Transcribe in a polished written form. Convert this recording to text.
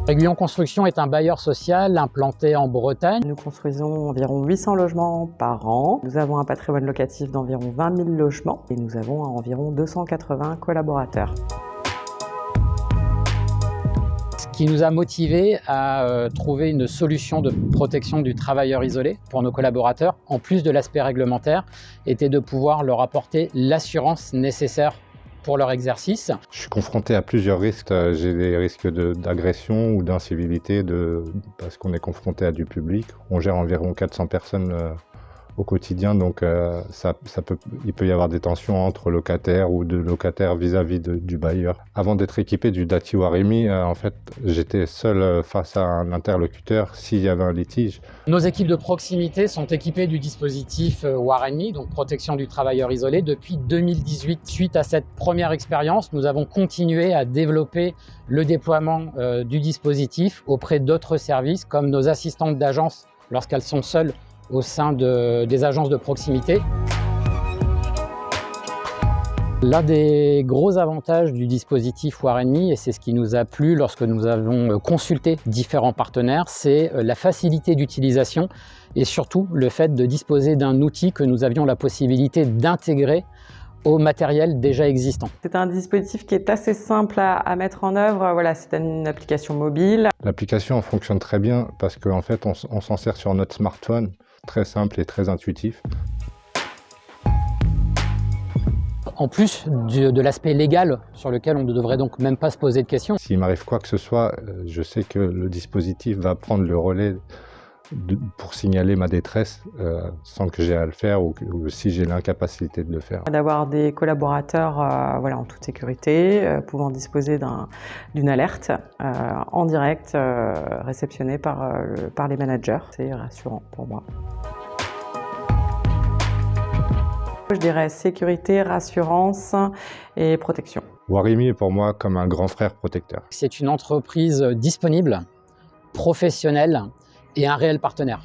Aiguillon Construction est un bailleur social implanté en Bretagne. Nous construisons environ 800 logements par an. Nous avons un patrimoine locatif d'environ 20 000 logements et nous avons environ 280 collaborateurs. Ce qui nous a motivés à trouver une solution de protection du travailleur isolé pour nos collaborateurs, en plus de l'aspect réglementaire, était de pouvoir leur apporter l'assurance nécessaire pour leur exercice. Je suis confronté à plusieurs risques. J'ai des risques d'agression ou d'incivilité parce qu'on est confronté à du public. On gère environ 400 personnes au quotidien, donc il peut y avoir des tensions entre locataires ou de locataires vis-à-vis du bailleur. Avant d'être équipé du Dati Waremi, en fait, j'étais seul face à un interlocuteur s'il y avait un litige. Nos équipes de proximité sont équipées du dispositif Waremi, donc protection du travailleur isolé, depuis 2018. Suite à cette première expérience, nous avons continué à développer le déploiement du dispositif auprès d'autres services, comme nos assistantes d'agence lorsqu'elles sont seules au sein des agences de proximité. L'un des gros avantages du dispositif Waremi, et c'est ce qui nous a plu lorsque nous avons consulté différents partenaires, c'est la facilité d'utilisation et surtout le fait de disposer d'un outil que nous avions la possibilité d'intégrer au matériel déjà existant. C'est un dispositif qui est assez simple à mettre en œuvre. Voilà, c'est une application mobile. L'application fonctionne très bien parce qu'en fait, on s'en sert sur notre smartphone. Très simple et très intuitif. En plus de l'aspect légal sur lequel on ne devrait donc même pas se poser de questions. S'il m'arrive quoi que ce soit, je sais que le dispositif va prendre le relais pour signaler ma détresse sans que j'ai à le faire ou si j'ai l'incapacité de le faire. D'avoir des collaborateurs voilà, en toute sécurité, pouvant disposer d'une alerte en direct réceptionnée par les managers. C'est rassurant pour moi. Je dirais sécurité, rassurance et protection. Waremi est pour moi comme un grand frère protecteur. C'est une entreprise disponible, professionnelle et un réel partenaire.